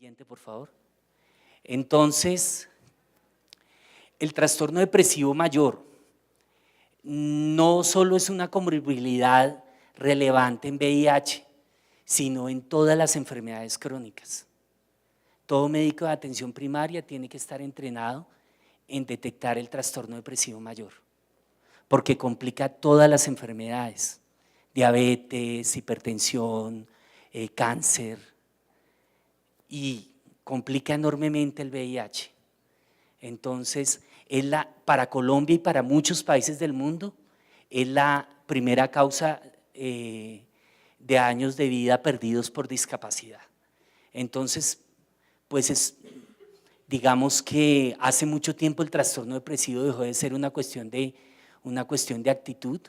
Siguiente, por favor. Entonces, el trastorno depresivo mayor no solo es una comorbilidad relevante en VIH, sino en todas las enfermedades crónicas. Todo médico de atención primaria tiene que estar entrenado en detectar el trastorno depresivo mayor, porque complica todas las enfermedades, diabetes, hipertensión, cáncer, y complica enormemente el VIH. Entonces, para Colombia y para muchos países del mundo, es la primera causa de años de vida perdidos por discapacidad. Entonces, pues digamos que hace mucho tiempo el trastorno depresivo dejó de ser una cuestión de actitud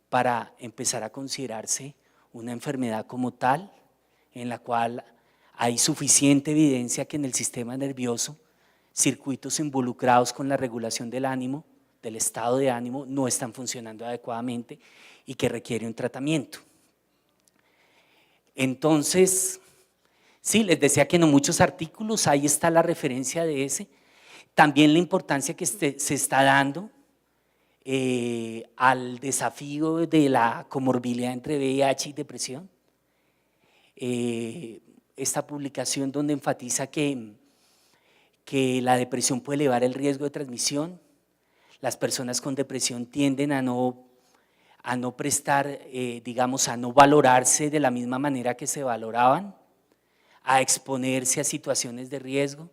para empezar a considerarse una enfermedad como tal, en la cual hay suficiente evidencia que en el sistema nervioso circuitos involucrados con la regulación del ánimo, del estado de ánimo, no están funcionando adecuadamente y que requiere un tratamiento. Entonces, sí, les decía que en muchos artículos, ahí está la referencia de ese. También la importancia que se está dando al desafío de la comorbilidad entre VIH y depresión. Esta publicación donde enfatiza que la depresión puede elevar el riesgo de transmisión. Las personas con depresión tienden a no prestar, digamos, a no valorarse de la misma manera que se valoraban, a exponerse a situaciones de riesgo,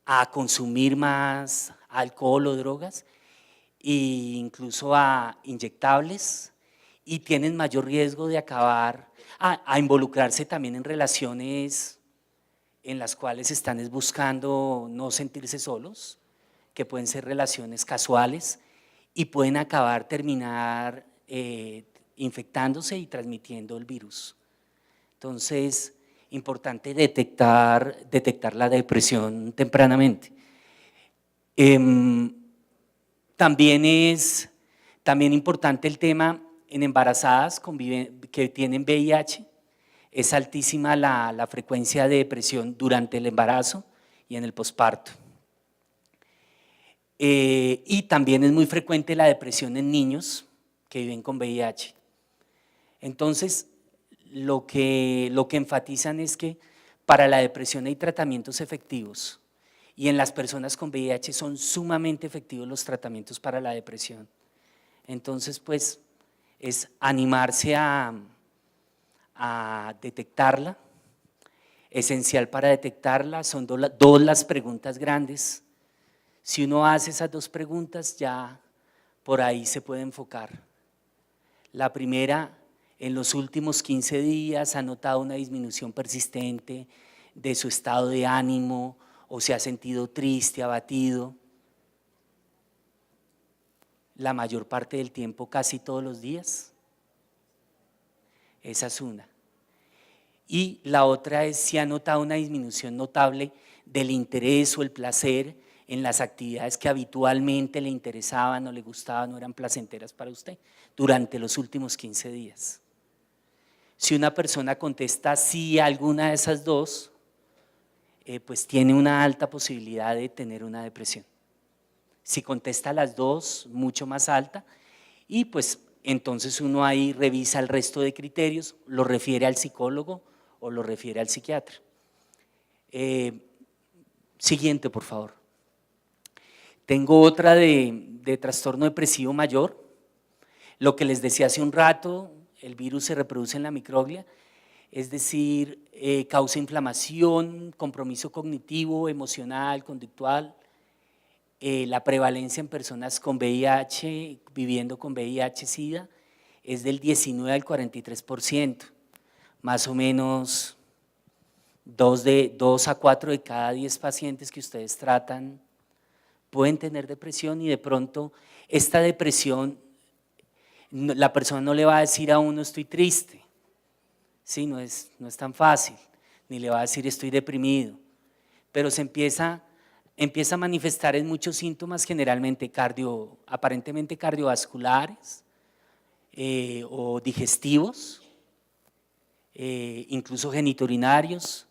a consumir más alcohol o drogas e incluso a inyectables, y tienen mayor riesgo de acabar, a involucrarse también en relaciones en las cuales están buscando no sentirse solos, que pueden ser relaciones casuales y pueden terminar infectándose y transmitiendo el virus. Entonces, importante detectar la depresión tempranamente. También es importante el tema en embarazadas que tienen VIH. Es altísima la frecuencia de depresión durante el embarazo y en el posparto. Y también es muy frecuente la depresión en niños que viven con VIH. Entonces, lo que enfatizan es que para la depresión hay tratamientos efectivos, y en las personas con VIH son sumamente efectivos los tratamientos para la depresión. Entonces, pues, es animarse a detectarla. Esencial para detectarla son dos las preguntas grandes. Si uno hace esas dos preguntas, ya por ahí se puede enfocar. La primera: en los últimos 15 días ha notado una disminución persistente de su estado de ánimo o se ha sentido triste, abatido. La mayor parte del tiempo, casi todos los días. Esa es una. Y la otra es si ha notado una disminución notable del interés o el placer en las actividades que habitualmente le interesaban o le gustaban o eran placenteras para usted durante los últimos 15 días. Si una persona contesta sí a alguna de esas dos, pues tiene una alta posibilidad de tener una depresión. Si contesta las dos, mucho más alta, y pues entonces uno ahí revisa el resto de criterios, lo refiere al psicólogo o lo refiere al psiquiatra. Siguiente, por favor. Tengo otra de trastorno depresivo mayor. Lo que les decía hace un rato, el virus se reproduce en la microglia, es decir, causa inflamación, compromiso cognitivo, emocional, conductual. La prevalencia en personas con VIH, viviendo con VIH-Sida, es del 19 al 43%, más o menos 2 a 4 de cada 10 pacientes que ustedes tratan pueden tener depresión, y de pronto esta depresión, la persona no le va a decir a uno estoy triste, sí, no es tan fácil, ni le va a decir estoy deprimido, pero se empieza a manifestar en muchos síntomas, generalmente aparentemente cardiovasculares o digestivos, incluso genitourinarios,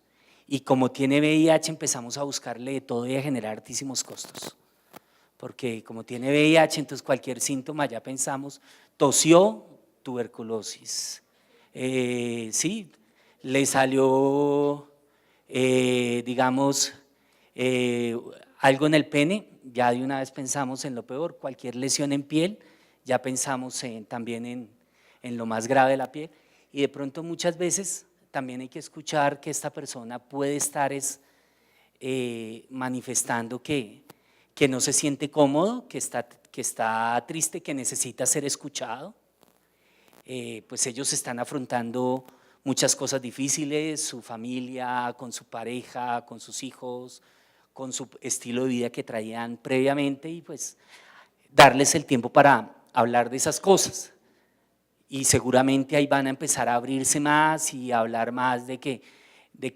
Y como tiene VIH empezamos a buscarle de todo y a generar altísimos costos. Porque como tiene VIH, entonces cualquier síntoma ya pensamos, tosió, tuberculosis. Sí, le salió, digamos, algo en el pene, ya de una vez pensamos en lo peor, cualquier lesión en piel, ya pensamos también en lo más grave de la piel. Y de pronto muchas veces también hay que escuchar que esta persona puede estar manifestando que no se siente cómodo, que está triste, que necesita ser escuchado. Pues ellos están afrontando muchas cosas difíciles, su familia, con su pareja, con sus hijos, con su estilo de vida que traían previamente y pues darles el tiempo para hablar de esas cosas. Y seguramente ahí van a empezar a abrirse más y a hablar más de que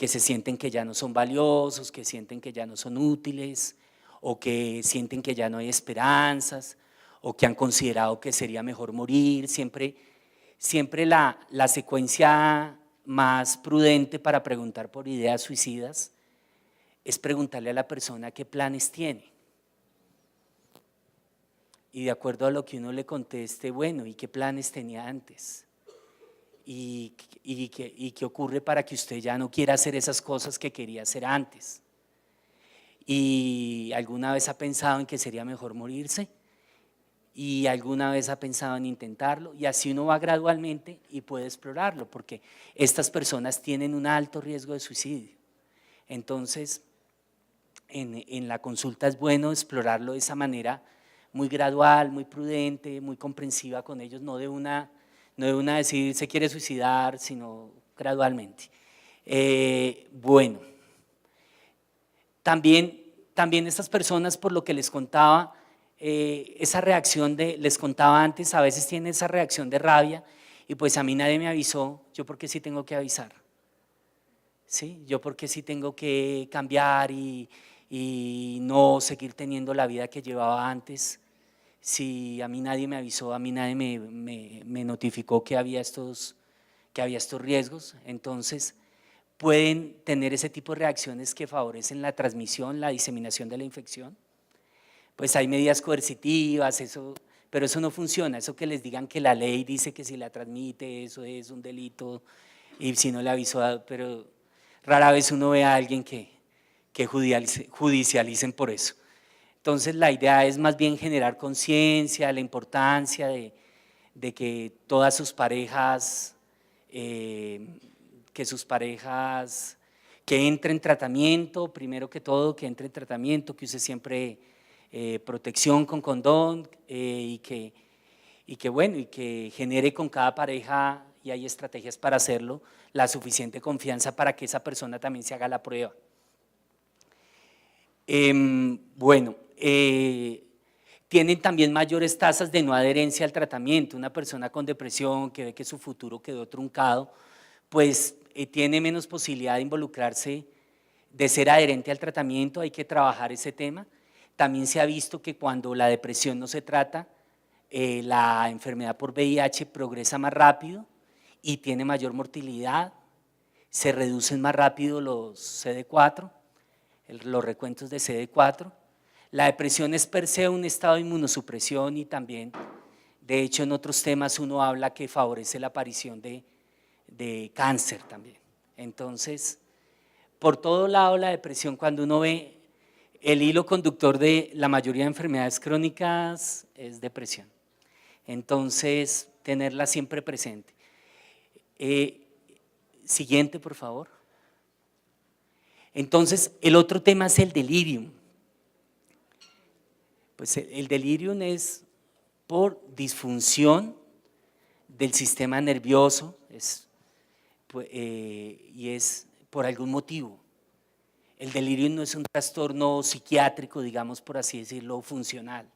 se sienten que ya no son valiosos, que sienten que ya no son útiles, o que sienten que ya no hay esperanzas, o que han considerado que sería mejor morir. Siempre la secuencia más prudente para preguntar por ideas suicidas es preguntarle a la persona qué planes tiene. Y de acuerdo a lo que uno le conteste, bueno, ¿y qué planes tenía antes? ¿Y qué ocurre para que usted ya no quiera hacer esas cosas que quería hacer antes? ¿Y alguna vez ha pensado en que sería mejor morirse? ¿Y alguna vez ha pensado en intentarlo? Y así uno va gradualmente y puede explorarlo, porque estas personas tienen un alto riesgo de suicidio. Entonces, en la consulta es bueno explorarlo de esa manera muy gradual, muy prudente, muy comprensiva con ellos, no de una decir se quiere suicidar, sino gradualmente. Bueno, también estas personas, por lo que les contaba, esa reacción les contaba antes, a veces tienen esa reacción de rabia y pues a mí nadie me avisó, yo porque sí tengo que avisar, ¿sí? Yo porque sí tengo que cambiar y no seguir teniendo la vida que llevaba antes. Si a mí nadie me avisó, a mí nadie me notificó que había estos riesgos, entonces pueden tener ese tipo de reacciones que favorecen la transmisión, la diseminación de la infección. Pues hay medidas coercitivas, pero eso no funciona, eso que les digan que la ley dice que si la transmite eso es un delito y si no le avisó, pero rara vez uno ve a alguien que judicialicen por eso. Entonces la idea es más bien generar conciencia, la importancia de que todas sus parejas, que entre en tratamiento, primero que todo, que entre en tratamiento, que use siempre protección con condón y que genere con cada pareja, y hay estrategias para hacerlo, la suficiente confianza para que esa persona también se haga la prueba. Bueno, tienen también mayores tasas de no adherencia al tratamiento. Una persona con depresión que ve que su futuro quedó truncado, pues tiene menos posibilidad de involucrarse, de ser adherente al tratamiento. Hay que trabajar ese tema. También se ha visto que cuando la depresión no se trata, la enfermedad por VIH progresa más rápido y tiene mayor mortalidad, se reducen más rápido los CD4, los recuentos de CD4. La depresión es per se un estado de inmunosupresión y también, de hecho, en otros temas uno habla que favorece la aparición de cáncer también. Entonces, por todo lado la depresión, cuando uno ve el hilo conductor de la mayoría de enfermedades crónicas es depresión. Entonces, tenerla siempre presente. Siguiente, por favor. Entonces, el otro tema es el delirium. Pues el delirium es por disfunción del sistema nervioso y es por algún motivo. El delirium no es un trastorno psiquiátrico, digamos por así decirlo, funcional.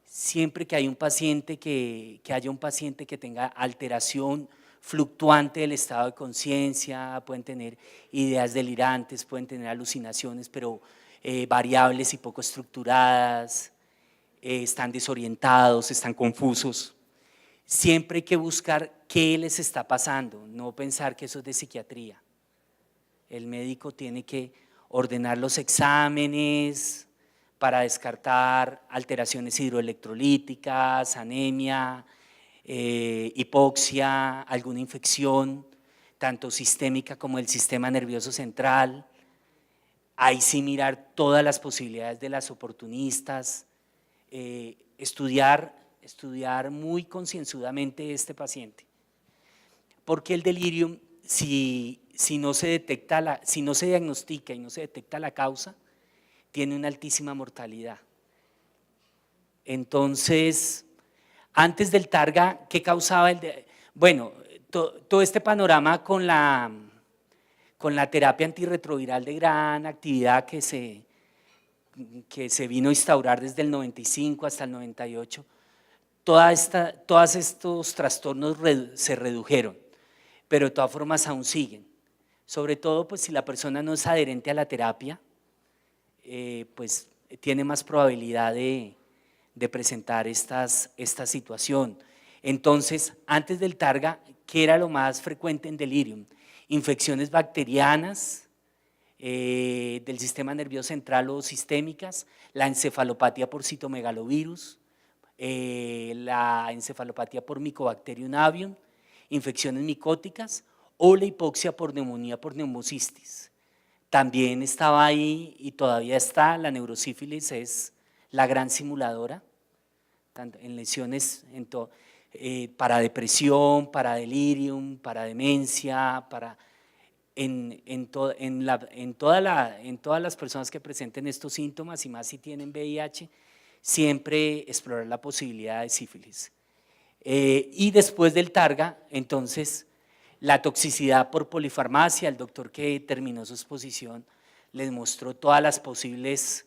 Siempre que hay un paciente que haya un paciente que tenga alteración fluctuante del estado de conciencia, pueden tener ideas delirantes, pueden tener alucinaciones, pero variables y poco estructuradas, están desorientados, están confusos. Siempre hay que buscar qué les está pasando, no pensar que eso es de psiquiatría. El médico tiene que ordenar los exámenes para descartar alteraciones hidroelectrolíticas, anemia, hipoxia, alguna infección, tanto sistémica como del sistema nervioso central. Ahí sí mirar todas las posibilidades de las oportunistas, estudiar muy concienzudamente este paciente. Porque el delirium, si no se diagnostica y no se detecta la causa, tiene una altísima mortalidad. Entonces, antes del Targa, ¿qué causaba bueno, todo este panorama con la terapia antirretroviral de gran actividad que se vino a instaurar desde el 95 hasta el 98, todos estos trastornos se redujeron, pero de todas formas aún siguen. Sobre todo, pues si la persona no es adherente a la terapia, pues tiene más probabilidad de presentar esta situación. Entonces, antes del Targa, ¿qué era lo más frecuente en delirium? Infecciones bacterianas del sistema nervioso central o sistémicas, la encefalopatía por citomegalovirus, la encefalopatía por Mycobacterium avium, infecciones micóticas o la hipoxia por neumonía por neumocistis. También estaba ahí y todavía está la neurosífilis, es la gran simuladora, tanto en lesiones para depresión, para delirium, para demencia, en todas las personas que presenten estos síntomas y más si tienen VIH, siempre explorar la posibilidad de sífilis. Y después del Targa, entonces, la toxicidad por polifarmacia, el doctor que terminó su exposición les mostró todas las posibles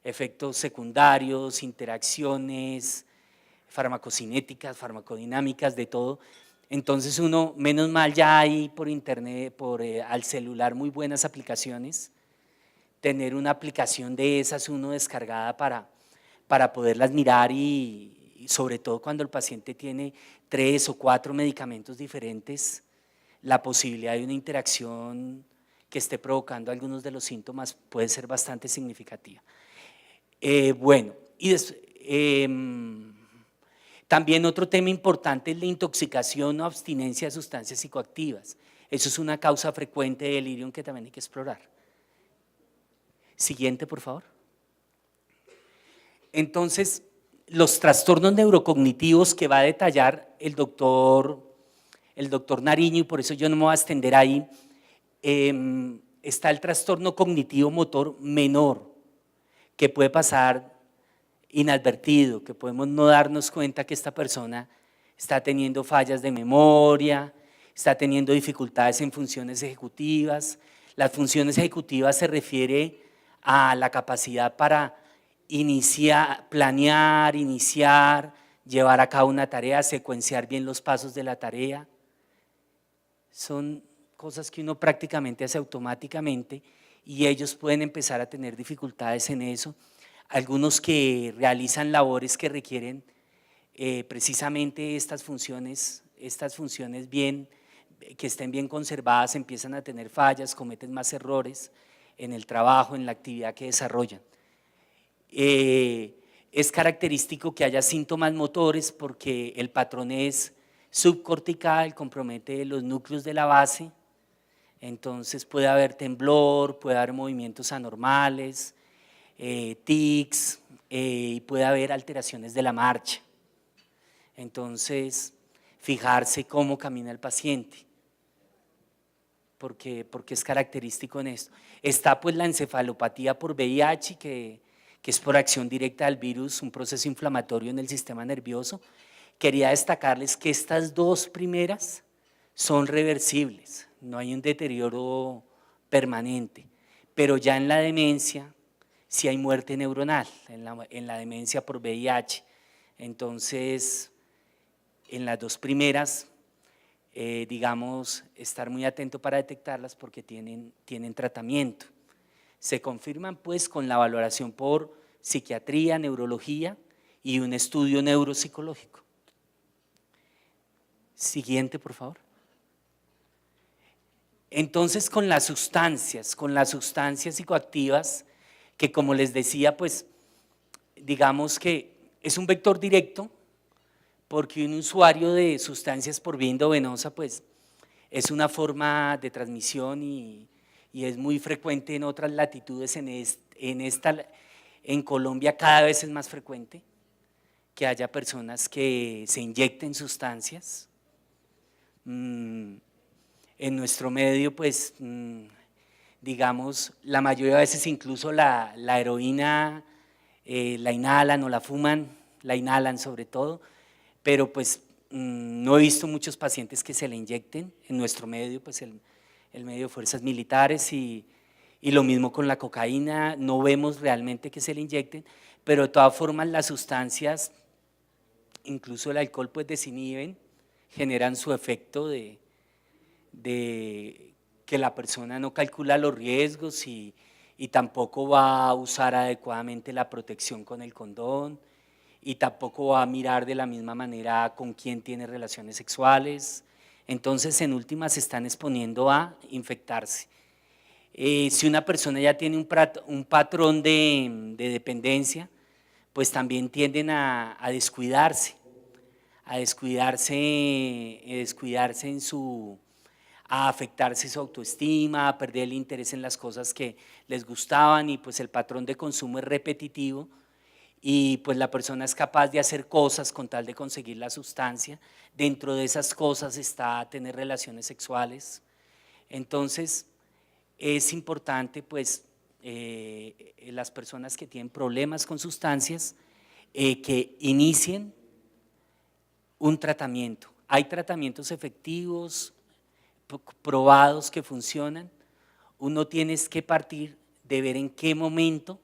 efectos secundarios, interacciones farmacocinéticas, farmacodinámicas, de todo. Entonces uno, menos mal ya hay por internet, al celular muy buenas aplicaciones, tener una aplicación de esas uno descargada para poderlas mirar y sobre todo cuando el paciente tiene 3 o 4 medicamentos diferentes, la posibilidad de una interacción que esté provocando algunos de los síntomas puede ser bastante significativa. Bueno, y también otro tema importante es la intoxicación o abstinencia de sustancias psicoactivas. Eso es una causa frecuente de delirium que también hay que explorar. Siguiente, por favor. Entonces, los trastornos neurocognitivos que va a detallar el doctor Nariño, y por eso yo no me voy a extender ahí, está el trastorno cognitivo motor menor, que puede pasar inadvertido, que podemos no darnos cuenta que esta persona está teniendo fallas de memoria, está teniendo dificultades en funciones ejecutivas. Las funciones ejecutivas se refiere a la capacidad para planear, llevar a cabo una tarea, secuenciar bien los pasos de la tarea. Son cosas que uno prácticamente hace automáticamente y ellos pueden empezar a tener dificultades en eso. Algunos que realizan labores que requieren precisamente estas funciones bien, que estén bien conservadas, empiezan a tener fallas, cometen más errores en el trabajo, en la actividad que desarrollan. Es característico que haya síntomas motores porque el patrón es subcortical, compromete los núcleos de la base, entonces puede haber temblor, puede haber movimientos anormales, tics, y puede haber alteraciones de la marcha. Entonces, fijarse cómo camina el paciente, porque es característico en esto. Está pues la encefalopatía por VIH, que es por acción directa del virus, un proceso inflamatorio en el sistema nervioso. Quería destacarles que estas dos primeras son reversibles, no hay un deterioro permanente, pero ya en la demencia sí hay muerte neuronal, en la demencia por VIH. Entonces, en las dos primeras, digamos, estar muy atento para detectarlas porque tienen tratamiento. Se confirman pues con la valoración por psiquiatría, neurología y un estudio neuropsicológico. Siguiente, por favor. Entonces con las sustancias psicoactivas, que como les decía, pues digamos que es un vector directo, porque un usuario de sustancias por vía endovenosa pues es una forma de transmisión y es muy frecuente en otras latitudes, en Colombia cada vez es más frecuente que haya personas que se inyecten sustancias. En nuestro medio pues digamos la mayoría de veces incluso la heroína la inhalan o la fuman, la inhalan sobre todo, pero pues no he visto muchos pacientes que se la inyecten en nuestro medio, pues el medio de fuerzas militares y lo mismo con la cocaína, no vemos realmente que se la inyecten, pero de todas formas las sustancias, incluso el alcohol, pues desinhiben, generan su efecto de que la persona no calcula los riesgos y tampoco va a usar adecuadamente la protección con el condón y tampoco va a mirar de la misma manera con quién tiene relaciones sexuales. Entonces, en última, se están exponiendo a infectarse. Si una persona ya tiene un patrón de dependencia, pues también tienden a descuidarse a afectarse su autoestima, a perder el interés en las cosas que les gustaban y pues el patrón de consumo es repetitivo y pues la persona es capaz de hacer cosas con tal de conseguir la sustancia. Dentro de esas cosas está tener relaciones sexuales. Entonces es importante pues las personas que tienen problemas con sustancias que inicien un tratamiento. Hay tratamientos efectivos, probados que funcionan. Uno tiene que partir de ver en qué momento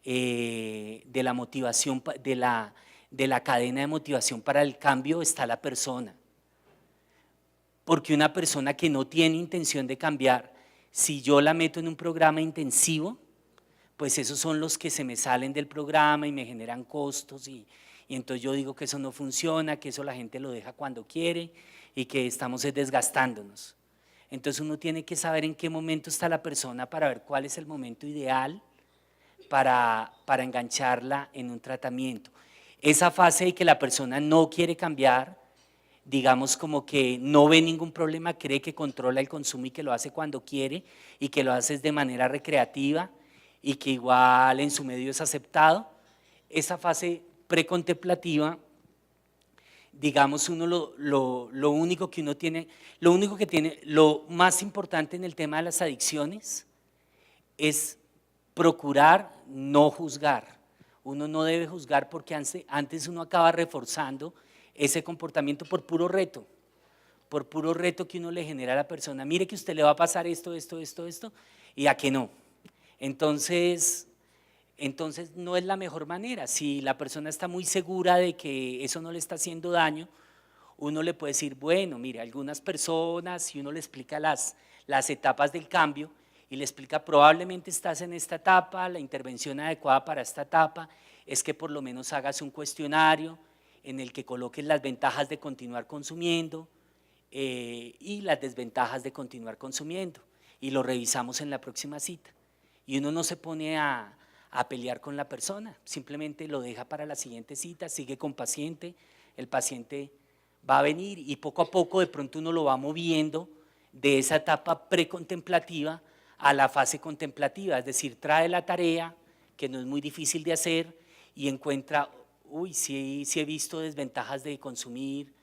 de la motivación, de la cadena de motivación para el cambio está la persona. Porque una persona que no tiene intención de cambiar, si yo la meto en un programa intensivo, pues esos son los que se me salen del programa y me generan costos y entonces yo digo que eso no funciona, que eso la gente lo deja cuando quiere y que estamos desgastándonos. Entonces uno tiene que saber en qué momento está la persona para ver cuál es el momento ideal para engancharla en un tratamiento. Esa fase de que la persona no quiere cambiar, digamos como que no ve ningún problema, cree que controla el consumo y que lo hace cuando quiere y que lo hace de manera recreativa y que igual en su medio es aceptado. Esa fase precontemplativa, digamos uno lo único que uno tiene, lo más importante en el tema de las adicciones es procurar no juzgar. Uno no debe juzgar porque antes uno acaba reforzando ese comportamiento por puro reto que uno le genera a la persona. Mire que a usted le va a pasar esto, y a que no. Entonces no es la mejor manera. Si la persona está muy segura de que eso no le está haciendo daño, uno le puede decir, bueno, mire, algunas personas, y uno le explica las etapas del cambio, y le explica, probablemente estás en esta etapa, la intervención adecuada para esta etapa es que por lo menos hagas un cuestionario en el que coloques las ventajas de continuar consumiendo y las desventajas de continuar consumiendo, y lo revisamos en la próxima cita. Y uno no se pone a pelear con la persona, simplemente lo deja para la siguiente cita, sigue con paciente, el paciente va a venir y poco a poco de pronto uno lo va moviendo de esa etapa precontemplativa a la fase contemplativa, es decir, trae la tarea que no es muy difícil de hacer y encuentra, uy, sí he visto desventajas de consumir,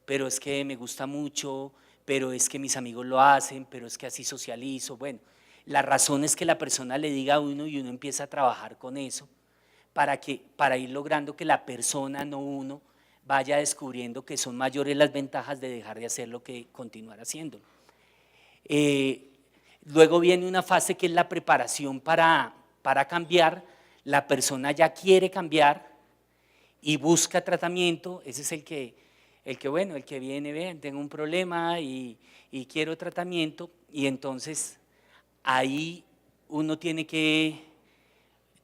pero es que me gusta mucho, pero es que mis amigos lo hacen, pero es que así socializo. Bueno, la razón es que la persona le diga a uno y uno empieza a trabajar con eso para ir logrando que la persona, no uno, vaya descubriendo que son mayores las ventajas de dejar de hacerlo que continuar haciéndolo. Luego viene una fase que es la preparación para cambiar. La persona ya quiere cambiar y busca tratamiento. Ese es el que viene, ven, tengo un problema y quiero tratamiento, y entonces ahí uno tiene que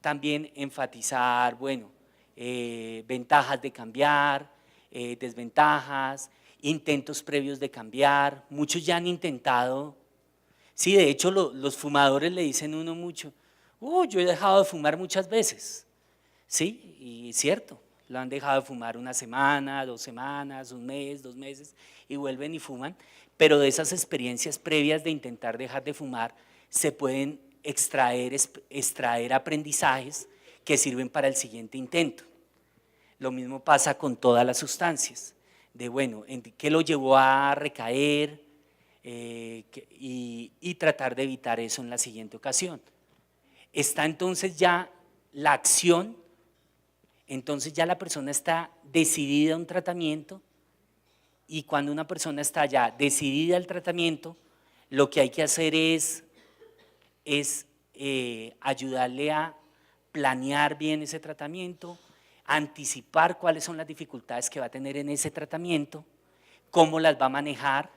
también enfatizar, bueno, ventajas de cambiar, desventajas, intentos previos de cambiar. Muchos ya han intentado Sí, de hecho los fumadores le dicen a uno mucho, yo he dejado de fumar muchas veces, sí, y es cierto, lo han dejado de fumar una semana, 2 semanas, un mes, 2 meses, y vuelven y fuman, pero de esas experiencias previas de intentar dejar de fumar se pueden extraer aprendizajes que sirven para el siguiente intento. Lo mismo pasa con todas las sustancias, de bueno, ¿qué lo llevó a recaer? Y tratar de evitar eso en la siguiente ocasión. Está entonces ya la acción, entonces ya la persona está decidida a un tratamiento, y cuando una persona está ya decidida al tratamiento, lo que hay que hacer es ayudarle a planear bien ese tratamiento, anticipar cuáles son las dificultades que va a tener en ese tratamiento, cómo las va a manejar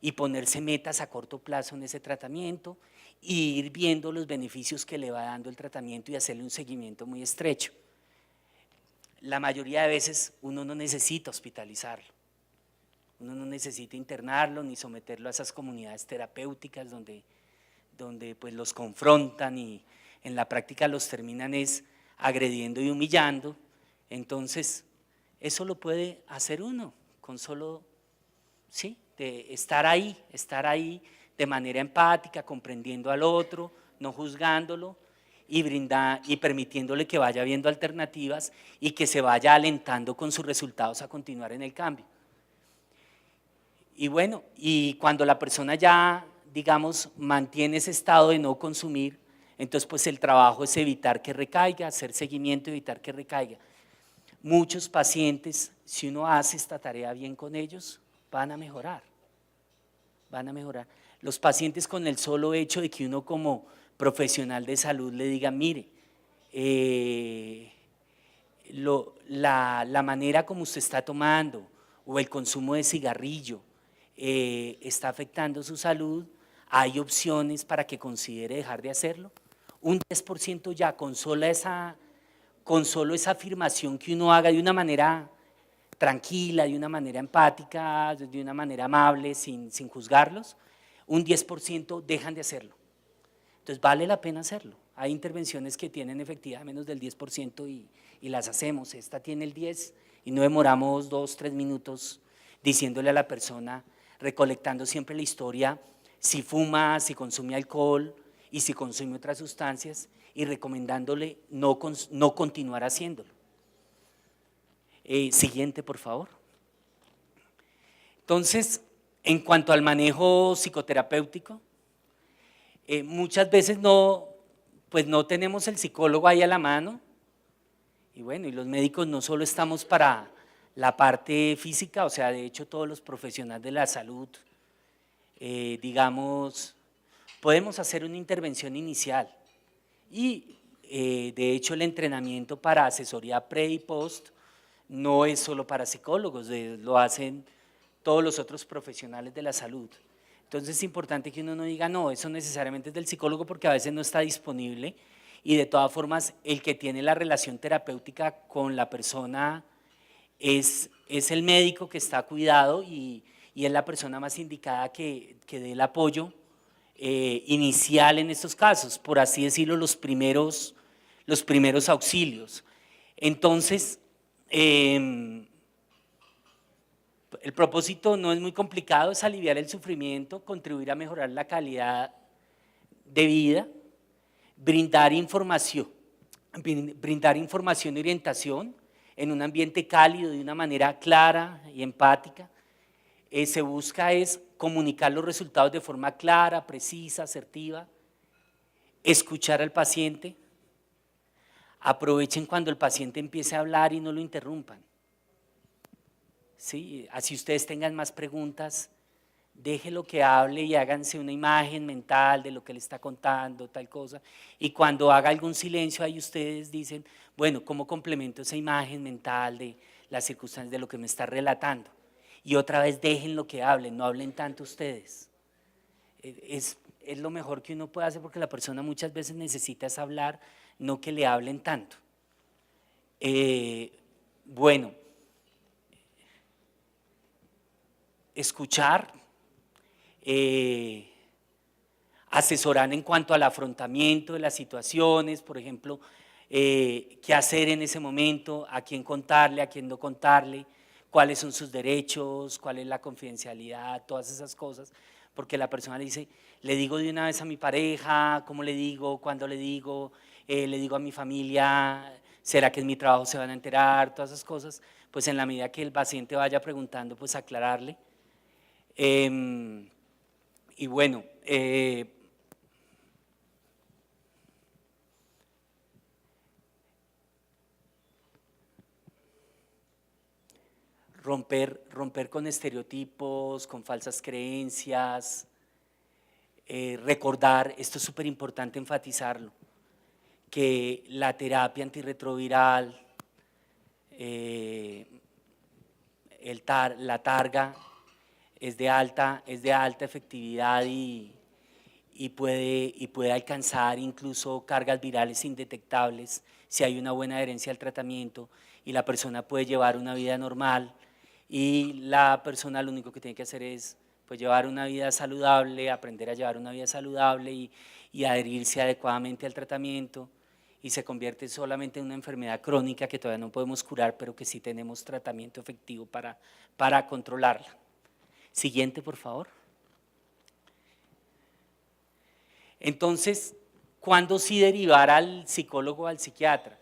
y ponerse metas a corto plazo en ese tratamiento y ir viendo los beneficios que le va dando el tratamiento y hacerle un seguimiento muy estrecho. La mayoría de veces uno no necesita hospitalizarlo, uno no necesita internarlo ni someterlo a esas comunidades terapéuticas donde pues los confrontan y en la práctica los terminan agrediendo y humillando. Entonces, eso lo puede hacer uno con solo, ¿sí?, de estar ahí de manera empática, comprendiendo al otro, no juzgándolo y permitiéndole que vaya viendo alternativas y que se vaya alentando con sus resultados a continuar en el cambio. Y bueno, y cuando la persona ya, digamos, mantiene ese estado de no consumir, entonces pues el trabajo es evitar que recaiga, hacer seguimiento, evitar que recaiga. Muchos pacientes, si uno hace esta tarea bien con ellos, van a mejorar. Los pacientes, con el solo hecho de que uno como profesional de salud le diga, mire, la manera como usted está tomando o el consumo de cigarrillo está afectando su salud, hay opciones para que considere dejar de hacerlo. Un 10% ya con solo esa afirmación que uno haga de una manera tranquila, de una manera empática, de una manera amable, sin juzgarlos, un 10% dejan de hacerlo. Entonces vale la pena hacerlo. Hay intervenciones que tienen efectividad menos del 10% y las hacemos. Esta tiene el 10% y no demoramos 2-3 minutos diciéndole a la persona, recolectando siempre la historia, si fuma, si consume alcohol y si consume otras sustancias, y recomendándole no continuar haciéndolo. Siguiente, por favor. Entonces, en cuanto al manejo psicoterapéutico, muchas veces pues no tenemos el psicólogo ahí a la mano, y bueno, y los médicos no solo estamos para la parte física, o sea, de hecho todos los profesionales de la salud, digamos, podemos hacer una intervención inicial y de hecho el entrenamiento para asesoría pre y post no es solo para psicólogos, lo hacen todos los otros profesionales de la salud. Entonces es importante que uno no diga, no, eso necesariamente es del psicólogo, porque a veces no está disponible, y de todas formas el que tiene la relación terapéutica con la persona es el médico que está cuidado y es la persona más indicada que dé el apoyo inicial en estos casos, por así decirlo, los primeros auxilios. Entonces, el propósito no es muy complicado, es aliviar el sufrimiento, contribuir a mejorar la calidad de vida, brindar información y orientación en un ambiente cálido, de una manera clara y empática. Se busca es comunicar los resultados de forma clara, precisa, asertiva, escuchar al paciente. Aprovechen cuando el paciente empiece a hablar y no lo interrumpan. ¿Sí? Así ustedes tengan más preguntas, déjelo que hable y háganse una imagen mental de lo que le está contando, tal cosa, y cuando haga algún silencio ahí ustedes dicen, bueno, ¿cómo complemento esa imagen mental de las circunstancias de lo que me está relatando? Y otra vez déjenlo que hablen, no hablen tanto ustedes. Es lo mejor que uno puede hacer, porque la persona muchas veces necesita es hablar, no que le hablen tanto. Bueno, escuchar, asesorar en cuanto al afrontamiento de las situaciones, por ejemplo, qué hacer en ese momento, a quién contarle, a quién no contarle, cuáles son sus derechos, cuál es la confidencialidad, todas esas cosas, porque la persona le dice, le digo de una vez a mi pareja, ¿cómo le digo? ¿Cuándo le digo? Le digo a mi familia, ¿será que en mi trabajo se van a enterar? Todas esas cosas, pues en la medida que el paciente vaya preguntando, pues aclararle. Y bueno, romper con estereotipos, con falsas creencias, recordar, esto es súper importante enfatizarlo, que la terapia antirretroviral, la targa es de alta efectividad y puede alcanzar incluso cargas virales indetectables si hay una buena adherencia al tratamiento y la persona puede llevar una vida normal y la persona lo único que tiene que hacer es pues, llevar una vida saludable, aprender a llevar una vida saludable y adherirse adecuadamente al tratamiento y se convierte solamente en una enfermedad crónica que todavía no podemos curar, pero que sí tenemos tratamiento efectivo para controlarla. Siguiente, por favor. Entonces, ¿cuándo sí derivar al psicólogo o al psiquiatra?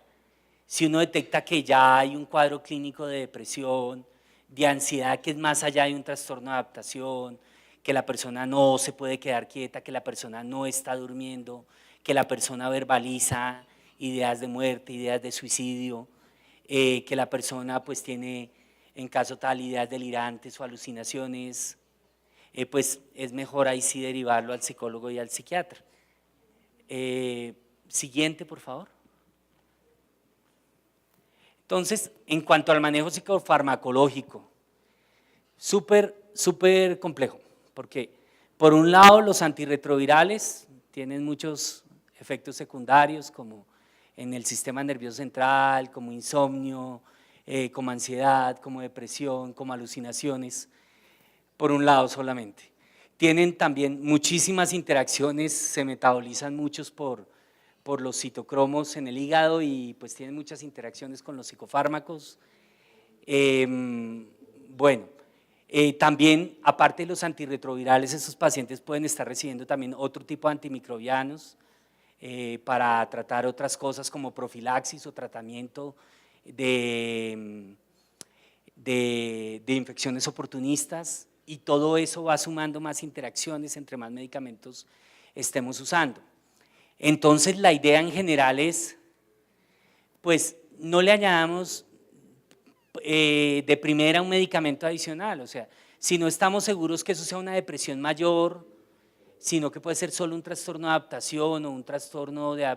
Si uno detecta que ya hay un cuadro clínico de depresión, de ansiedad que es más allá de un trastorno de adaptación, que la persona no se puede quedar quieta, que la persona no está durmiendo, que la persona verbaliza ideas de muerte, ideas de suicidio, que la persona pues tiene en caso tal ideas delirantes o alucinaciones, pues es mejor ahí sí derivarlo al psicólogo y al psiquiatra. Siguiente, por favor. Entonces, en cuanto al manejo psicofarmacológico, súper complejo, porque por un lado los antirretrovirales tienen muchos efectos secundarios como en el sistema nervioso central, como insomnio, como ansiedad, como depresión, como alucinaciones, por un lado solamente. Tienen también muchísimas interacciones, se metabolizan muchos por los citocromos en el hígado y pues tienen muchas interacciones con los psicofármacos. Bueno, también aparte de los antirretrovirales, esos pacientes pueden estar recibiendo también otro tipo de antimicrobianos para tratar otras cosas como profilaxis o tratamiento de infecciones oportunistas y todo eso va sumando más interacciones entre más medicamentos estemos usando. Entonces la idea en general es, pues no le añadamos de primera un medicamento adicional, o sea, si no estamos seguros que eso sea una depresión mayor, sino que puede ser solo un trastorno de adaptación o un trastorno de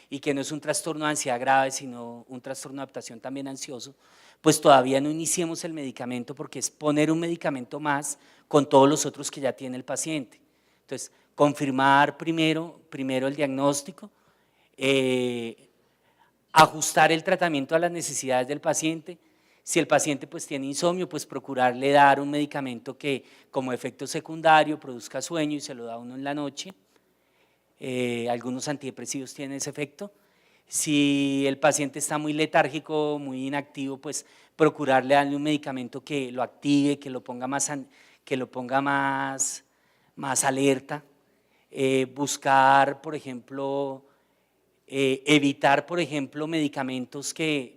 y que no es un trastorno de ansiedad grave, sino un trastorno de adaptación también ansioso, pues todavía no iniciemos el medicamento porque es poner un medicamento más con todos los otros que ya tiene el paciente. Entonces, confirmar primero el diagnóstico, ajustar el tratamiento a las necesidades del paciente. Si el paciente pues tiene insomnio, pues procurarle dar un medicamento que como efecto secundario produzca sueño y se lo da uno en la noche. Algunos antidepresivos tienen ese efecto. Si el paciente está muy letárgico, muy inactivo, pues procurarle darle un medicamento que lo active, que lo ponga más alerta. Buscar, por ejemplo, evitar, por ejemplo, medicamentos que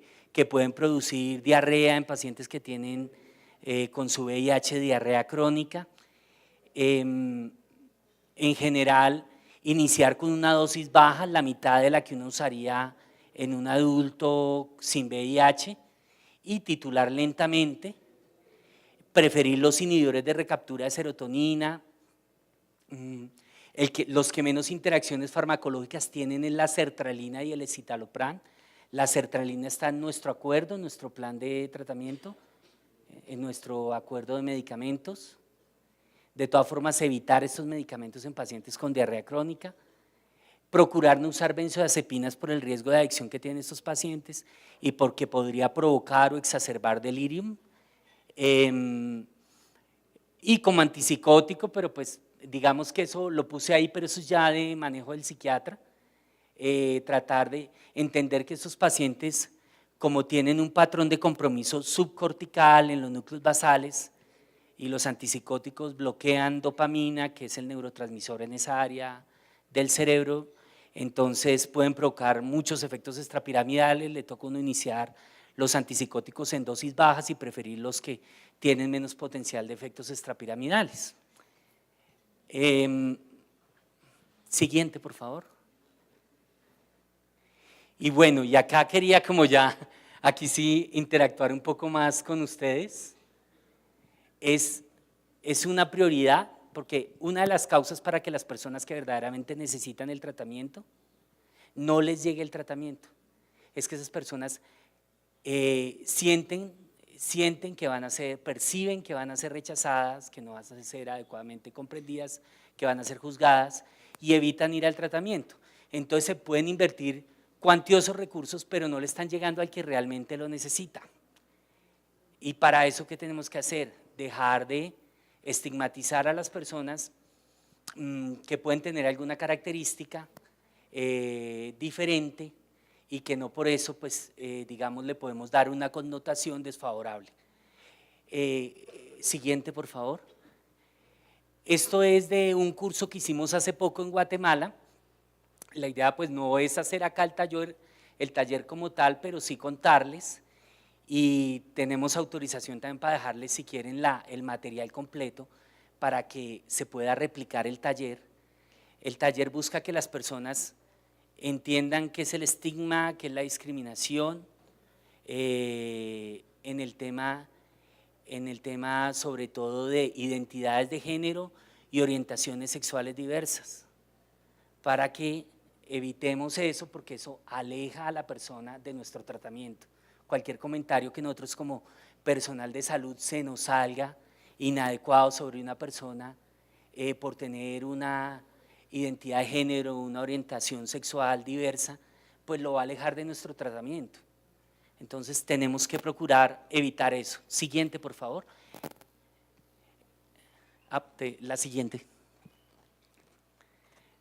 pueden producir diarrea en pacientes que tienen con su VIH diarrea crónica. En general, iniciar con una dosis baja, la mitad de la que uno usaría en un adulto sin VIH y titular lentamente, preferir los inhibidores de recaptura de serotonina. Los que menos interacciones farmacológicas tienen es la sertralina y el escitalopram. La sertralina está en nuestro acuerdo, en nuestro plan de tratamiento, en nuestro acuerdo de medicamentos. De todas formas, evitar estos medicamentos en pacientes con diarrea crónica. Procurar no usar benzodiazepinas por el riesgo de adicción que tienen estos pacientes y porque podría provocar o exacerbar delirium. Y como antipsicótico, pero pues digamos que eso lo puse ahí, pero eso es ya de manejo del psiquiatra. Tratar de entender que estos pacientes, como tienen un patrón de compromiso subcortical en los núcleos basales y los antipsicóticos bloquean dopamina, que es el neurotransmisor en esa área del cerebro, entonces pueden provocar muchos efectos extrapiramidales. Le toca a uno iniciar los antipsicóticos en dosis bajas y preferir los que tienen menos potencial de efectos extrapiramidales. Siguiente, por favor. Y bueno, y acá quería como ya, aquí sí, interactuar un poco más con ustedes. Es una prioridad, porque una de las causas para que las personas que verdaderamente necesitan el tratamiento no les llegue el tratamiento es que esas personas sienten que van a ser, perciben que van a ser rechazadas, que no van a ser adecuadamente comprendidas, que van a ser juzgadas y evitan ir al tratamiento. Entonces se pueden invertir cuantiosos recursos, pero no le están llegando al que realmente lo necesita. Y para eso, ¿qué tenemos que hacer? Dejar de estigmatizar a las personas que pueden tener alguna característica diferente y que no por eso, pues, digamos, le podemos dar una connotación desfavorable. Siguiente, por favor. Esto es de un curso que hicimos hace poco en Guatemala. La idea, pues, no es hacer acá el taller como tal, pero sí contarles, y tenemos autorización también para dejarles, si quieren, el material completo para que se pueda replicar el taller. El taller busca que las personas entiendan qué es el estigma, qué es la discriminación, en el tema sobre todo de identidades de género y orientaciones sexuales diversas, para que evitemos eso, porque eso aleja a la persona de nuestro tratamiento. Cualquier comentario que nosotros como personal de salud se nos salga inadecuado sobre una persona por tener una identidad de género, una orientación sexual diversa, pues lo va a alejar de nuestro tratamiento. Entonces tenemos que procurar evitar eso. Siguiente, por favor. La siguiente.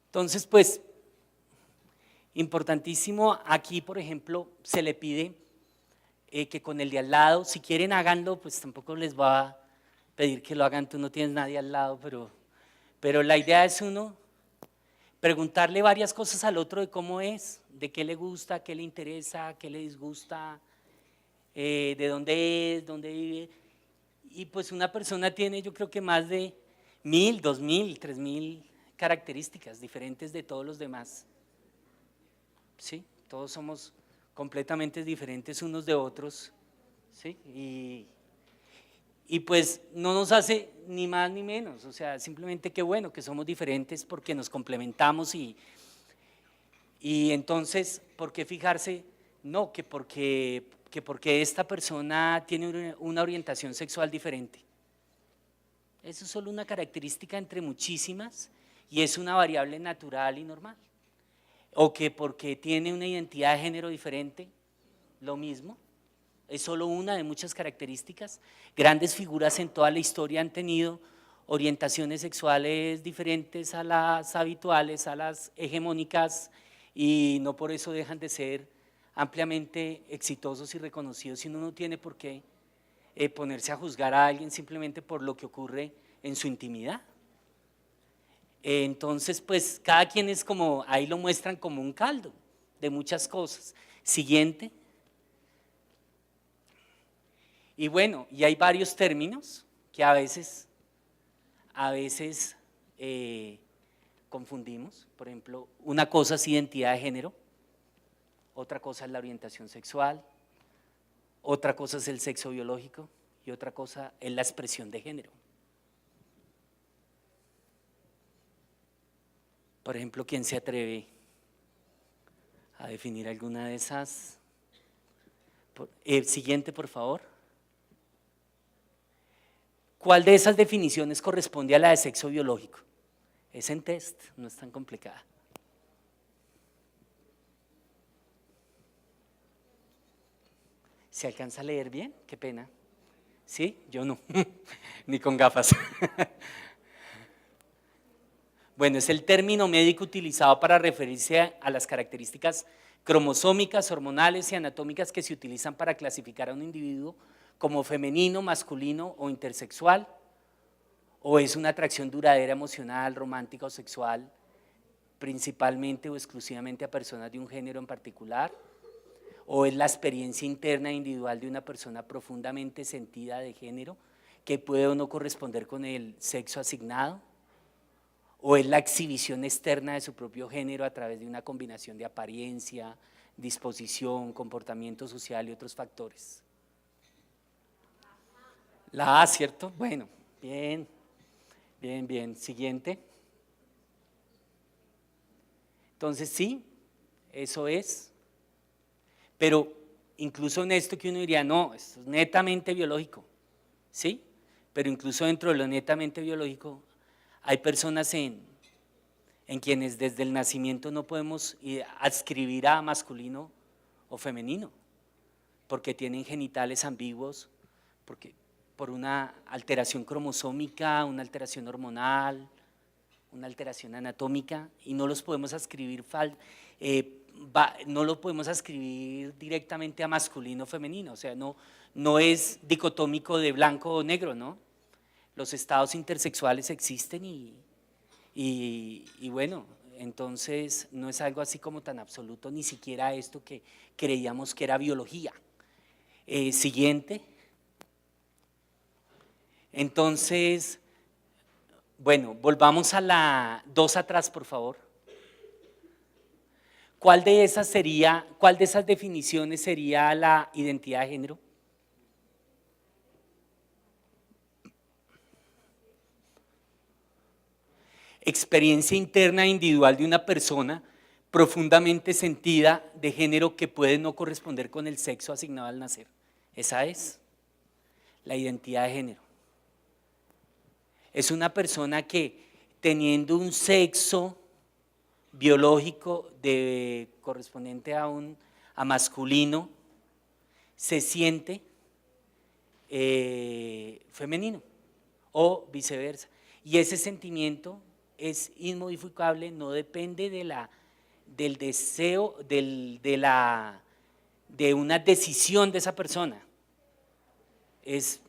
Entonces, pues, importantísimo, aquí, por ejemplo, se le pide que con el de al lado, si quieren háganlo, pues tampoco les va a pedir que lo hagan, tú no tienes nadie al lado, pero la idea es uno preguntarle varias cosas al otro de cómo es, de qué le gusta, qué le interesa, qué le disgusta, de dónde es, dónde vive. Y pues una persona tiene, yo creo que más de 1000, 2000, 3000 características diferentes de todos los demás. ¿Sí? Todos somos completamente diferentes unos de otros, ¿sí? Y pues no nos hace ni más ni menos, o sea, simplemente qué bueno que somos diferentes porque nos complementamos y entonces, ¿por qué fijarse? No, que porque esta persona tiene una orientación sexual diferente. Eso es solo una característica entre muchísimas y es una variable natural y normal. O que porque tiene una identidad de género diferente, lo mismo. Es solo una de muchas características. Grandes figuras en toda la historia han tenido orientaciones sexuales diferentes a las habituales, a las hegemónicas, y no por eso dejan de ser ampliamente exitosos y reconocidos, y uno no tiene por qué ponerse a juzgar a alguien simplemente por lo que ocurre en su intimidad. Entonces, pues cada quien es como, ahí lo muestran como un caldo de muchas cosas. Siguiente. Y bueno, y hay varios términos que a veces confundimos. Por ejemplo, una cosa es identidad de género, otra cosa es la orientación sexual, otra cosa es el sexo biológico y otra cosa es la expresión de género. Por ejemplo, ¿quién se atreve a definir alguna de esas? Siguiente, por favor. ¿Cuál de esas definiciones corresponde a la de sexo biológico? Es en test, no es tan complicada. ¿Se alcanza a leer bien? Qué pena. ¿Sí? Yo no, ni con gafas. Bueno, es el término médico utilizado para referirse a las características cromosómicas, hormonales y anatómicas que se utilizan para clasificar a un individuo como femenino, masculino o intersexual, o es una atracción duradera, emocional, romántica o sexual, principalmente o exclusivamente a personas de un género en particular, o es la experiencia interna e individual de una persona profundamente sentida de género que puede o no corresponder con el sexo asignado, o es la exhibición externa de su propio género a través de una combinación de apariencia, disposición, comportamiento social y otros factores. La A, ¿cierto? Bueno, bien, bien, bien. Siguiente. Entonces sí, eso es. Pero incluso en esto que uno diría, no, esto es netamente biológico, ¿sí? Pero incluso dentro de lo netamente biológico hay personas en quienes desde el nacimiento no podemos adscribir a masculino o femenino, porque tienen genitales ambiguos, por una alteración cromosómica, una alteración hormonal, una alteración anatómica, y no los podemos adscribir, no lo podemos adscribir directamente a masculino o femenino, o sea, no es dicotómico de blanco o negro, ¿no? Los estados intersexuales existen y bueno, entonces no es algo así como tan absoluto, ni siquiera esto que creíamos que era biología. Siguiente. Entonces, bueno, volvamos a la 2 atrás, por favor. ¿Cuál de esas definiciones sería la identidad de género? Experiencia interna e individual de una persona profundamente sentida de género que puede no corresponder con el sexo asignado al nacer. Esa es la identidad de género. Es una persona que teniendo un sexo biológico correspondiente a masculino, se siente femenino o viceversa. Y ese sentimiento es inmodificable, no depende del deseo, de una decisión de esa persona. Es,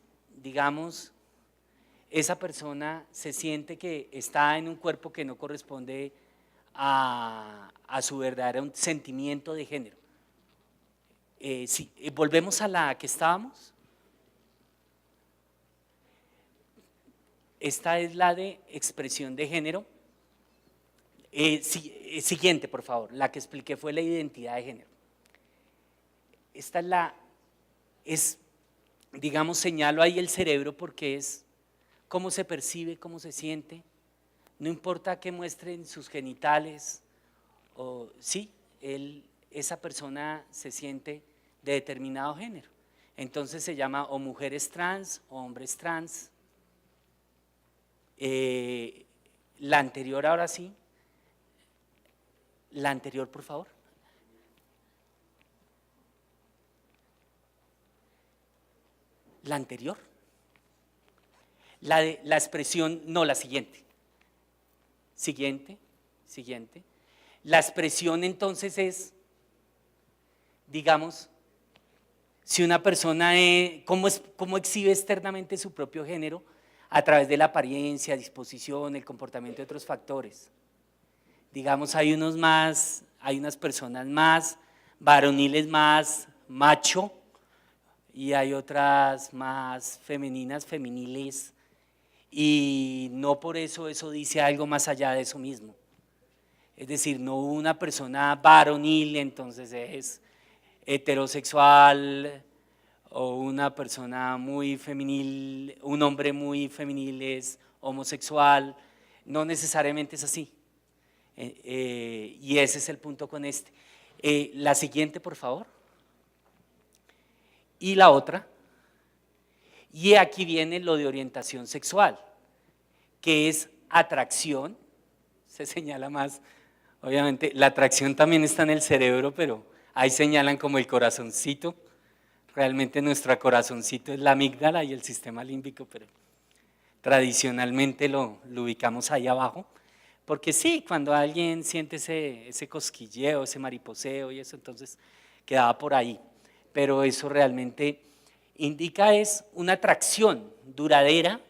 digamos, esa persona se siente que está en un cuerpo que no corresponde a su verdadero sentimiento de género. Sí, volvemos a la que estábamos. Esta es la de expresión de género. Siguiente, por favor. La que expliqué fue la identidad de género. Esta digamos, señalo ahí el cerebro porque es cómo se percibe, cómo se siente. No importa que muestren sus genitales, sí, esa persona se siente de determinado género. Entonces se llama o mujeres trans o hombres trans. La anterior ahora sí. La anterior, por favor. La anterior. La expresión, no, la siguiente. Siguiente. La expresión entonces es, digamos, si una persona, ¿cómo exhibe externamente su propio género? A través de la apariencia, disposición, el comportamiento de otros factores. Digamos, hay unas personas más varoniles, más macho, y hay otras más femeninas, feminiles, y no por eso dice algo más allá de eso mismo. Es decir, no una persona varonil entonces es heterosexual, o una persona muy femenil, un hombre muy femenil es homosexual, no necesariamente es así. Y ese es el punto con este. La siguiente, por favor. Y la otra. Y aquí viene lo de orientación sexual, que es atracción, se señala más, obviamente la atracción también está en el cerebro, pero ahí señalan como el corazoncito. Realmente nuestro corazoncito es la amígdala y el sistema límbico, pero tradicionalmente lo ubicamos ahí abajo. porque sí, cuando alguien siente ese cosquilleo, ese mariposeo y eso, entonces quedaba por ahí, pero eso realmente indica es una atracción duradera,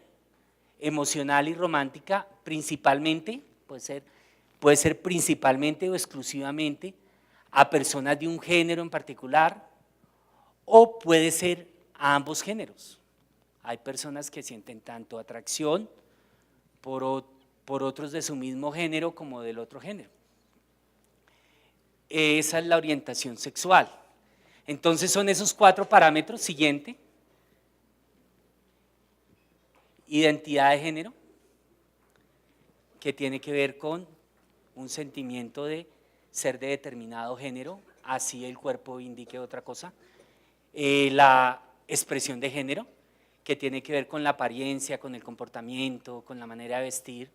emocional y romántica, principalmente, puede ser principalmente o exclusivamente a personas de un género en particular, o puede ser a ambos géneros. Hay personas que sienten tanto atracción por otros de su mismo género como del otro género. Esa es la orientación sexual. Entonces son esos 4 parámetros. Siguiente. Identidad de género, que tiene que ver con un sentimiento de ser de determinado género, así el cuerpo indique otra cosa. La expresión de género, que tiene que ver con la apariencia, con el comportamiento, con la manera de vestir.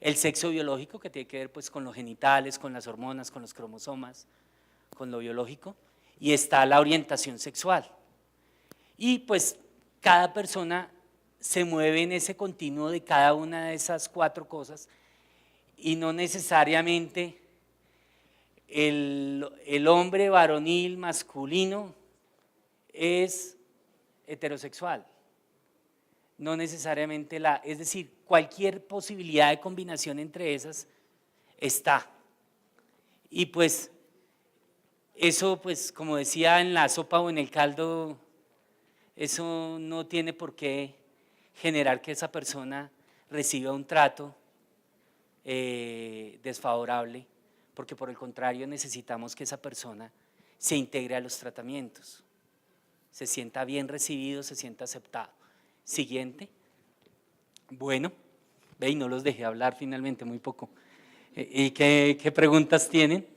El sexo biológico, que tiene que ver pues con los genitales, con las hormonas, con los cromosomas, con lo biológico. Y está la orientación sexual. Y pues cada persona se mueve en ese continuo de cada una de esas 4 cosas, y no necesariamente el hombre varonil masculino es heterosexual, no necesariamente es decir, cualquier posibilidad de combinación entre esas está. Y pues eso, pues como decía, en la sopa o en el caldo, eso no tiene por qué generar que esa persona reciba un trato desfavorable, porque por el contrario necesitamos que esa persona se integre a los tratamientos, se sienta bien recibido, se sienta aceptado. Siguiente. Bueno, ve, y no los dejé hablar finalmente, muy poco. ¿Y qué preguntas tienen?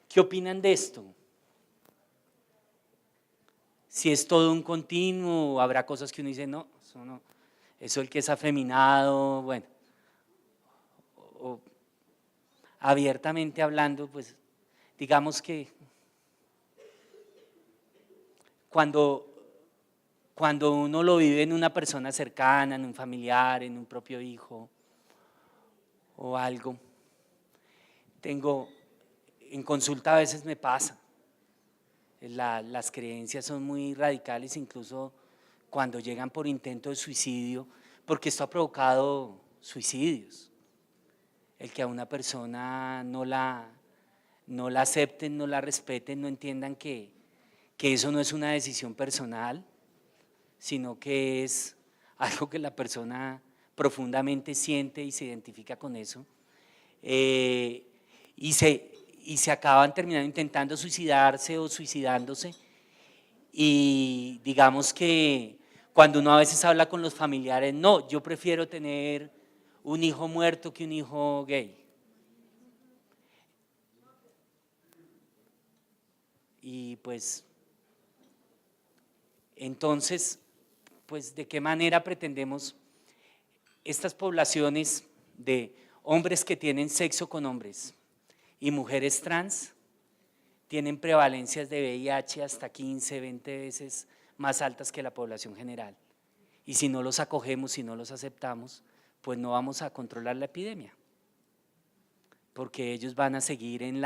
¿Qué opinan de esto? Si es todo un continuo, habrá cosas que uno dice, no, eso el que es afeminado, bueno, o abiertamente hablando, pues digamos que cuando uno lo vive en una persona cercana, en un familiar, en un propio hijo o algo, en consulta a veces me pasa, las creencias son muy radicales, incluso cuando llegan por intento de suicidio, porque esto ha provocado suicidios. El que a una persona no la acepten, no la respeten, no entiendan que eso no es una decisión personal, sino que es algo que la persona profundamente siente y se identifica con eso, y se acaban terminando intentando suicidarse o suicidándose. Y digamos que cuando uno a veces habla con los familiares, no, yo prefiero tener un hijo muerto que un hijo gay. Y pues, entonces, pues, ¿de qué manera pretendemos estas poblaciones de hombres que tienen sexo con hombres y mujeres trans tienen prevalencias de VIH hasta 15, 20 veces más altas que la población general? Y si no los acogemos, si no los aceptamos, pues no vamos a controlar la epidemia, porque ellos van a seguir en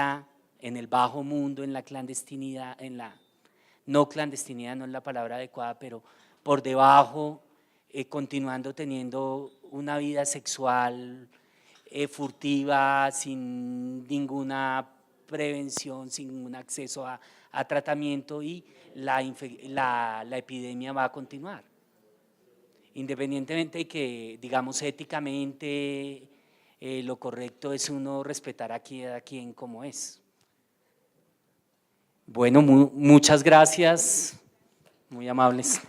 el bajo mundo, en la clandestinidad, no clandestinidad, no es la palabra adecuada, pero por debajo, continuando teniendo una vida sexual furtiva, sin ninguna prevención, sin ningún acceso a tratamiento, y la epidemia va a continuar. Independientemente de que, digamos, éticamente lo correcto es uno respetar a quien como es. Bueno, muchas gracias, muy amables.